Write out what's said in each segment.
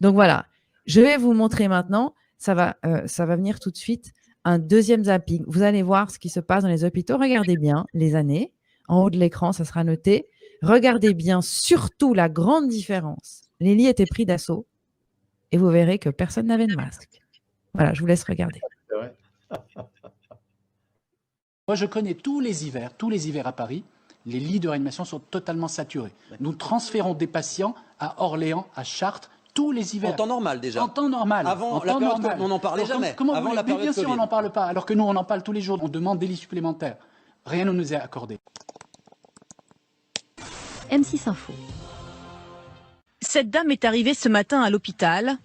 Donc voilà, je vais vous montrer maintenant, ça va venir tout de suite, un deuxième zapping. Vous allez voir ce qui se passe dans les hôpitaux. Regardez bien les années. En haut de l'écran, ça sera noté. Regardez bien surtout la grande différence. Les lits étaient pris d'assaut et vous verrez que personne n'avait de masque. Voilà, je vous laisse regarder. Moi, je connais tous les hivers à Paris, les lits de réanimation sont totalement saturés. Nous transférons des patients à Orléans, à Chartres, tous les hivers. En temps normal déjà. En temps normal. Avant la période, on n'en parlait jamais. Avant la période bien sûr, on n'en parle pas. Alors que nous, on en parle tous les jours. On demande des lits supplémentaires. Rien ne nous est accordé. M6 Info. Cette dame est arrivée ce matin à l'hôpital.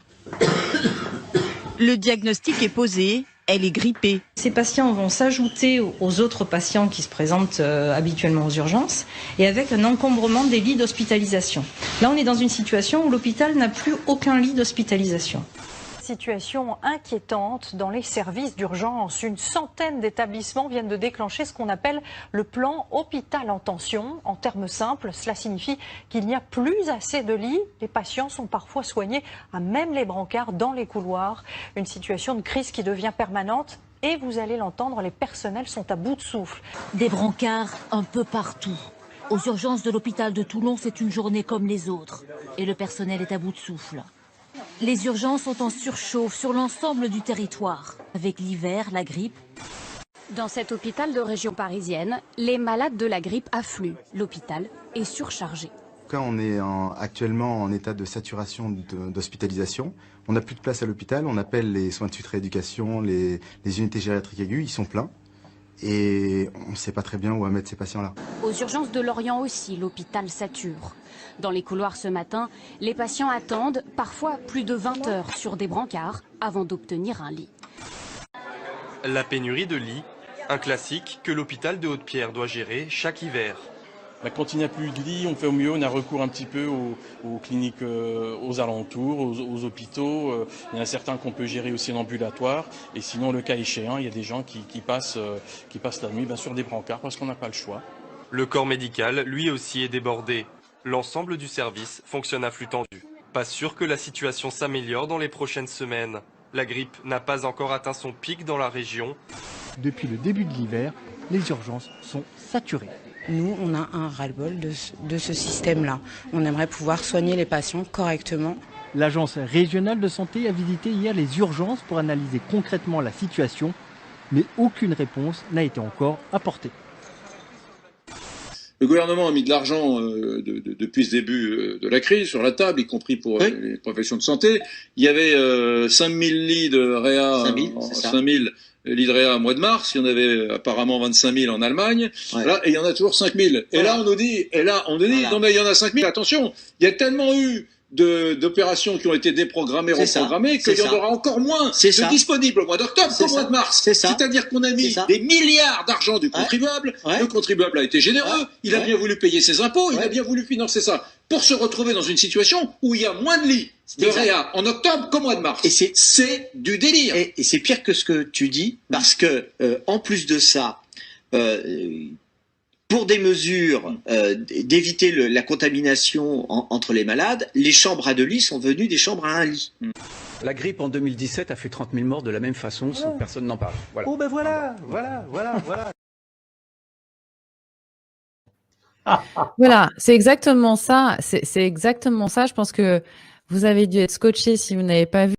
Le diagnostic est posé. Elle est grippée. Ces patients vont s'ajouter aux autres patients qui se présentent habituellement aux urgences et avec un encombrement des lits d'hospitalisation. Là, on est dans une situation où l'hôpital n'a plus aucun lit d'hospitalisation. Situation inquiétante dans les services d'urgence. Une centaine d'établissements viennent de déclencher ce qu'on appelle le plan hôpital en tension. En termes simples, cela signifie qu'il n'y a plus assez de lits. Les patients sont parfois soignés à même les brancards dans les couloirs. Une situation de crise qui devient permanente. Et vous allez l'entendre, les personnels sont à bout de souffle. Des brancards un peu partout. Aux urgences de l'hôpital de Toulon, c'est une journée comme les autres. Et le personnel est à bout de souffle. Les urgences sont en surchauffe sur l'ensemble du territoire, avec l'hiver, la grippe. Dans cet hôpital de région parisienne, les malades de la grippe affluent. L'hôpital est surchargé. On est actuellement en état de saturation d'hospitalisation. On n'a plus de place à l'hôpital. On appelle les soins de suite rééducation, les unités gériatriques aiguës. Ils sont pleins. Et on ne sait pas très bien où mettre ces patients-là. Aux urgences de Lorient aussi, l'hôpital sature. Dans les couloirs ce matin, les patients attendent parfois plus de 20 heures sur des brancards avant d'obtenir un lit. La pénurie de lits, un classique que l'hôpital de Haute-Pierre doit gérer chaque hiver. Quand il n'y a plus de lits, on fait au mieux, on a recours un petit peu aux cliniques aux alentours, aux hôpitaux. Il y en a certains qu'on peut gérer aussi en ambulatoire. Et sinon, le cas échéant, il y a des gens qui passent la nuit sur des brancards parce qu'on n'a pas le choix. Le corps médical, lui aussi, est débordé. L'ensemble du service fonctionne à flux tendu. Pas sûr que la situation s'améliore dans les prochaines semaines. La grippe n'a pas encore atteint son pic dans la région. Depuis le début de l'hiver, les urgences sont saturées. Nous, on a un ras-le-bol de ce système-là. On aimerait pouvoir soigner les patients correctement. L'agence régionale de santé a visité hier les urgences pour analyser concrètement la situation, mais aucune réponse n'a été encore apportée. Le gouvernement a mis de l'argent depuis ce début de la crise sur la table, y compris pour les professions de santé. Il y avait 5000 lits de réa, 5000 lits de réa au mois de mars. Il y en avait apparemment 25 000 en Allemagne. Ouais. Là, et il y en a toujours 5 000. Et là, on nous dit, non mais il y en a 5 000. Attention, il y a tellement eu d'opérations qui ont été déprogrammées, reprogrammées, qu'il y en aura encore moins de disponibles au mois d'octobre qu'au mois de mars. C'est-à-dire qu'on a mis des milliards d'argent du contribuable. Le contribuable a été généreux, il a bien voulu payer ses impôts, il a bien voulu financer ça, pour se retrouver dans une situation où il y a moins de lits de réa en octobre qu'au mois de mars. Et c'est du délire. Et c'est pire que ce que tu dis, parce que en plus de ça, pour des mesures d'éviter la contamination entre les malades, les chambres à 2 lits sont devenues des chambres à 1 lit. La grippe en 2017 a fait 30 000 morts de la même façon, sans que personne n'en parle. Voilà. Oh ben voilà. Voilà, c'est exactement ça. C'est exactement ça. Je pense que vous avez dû être scotché si vous n'avez pas vu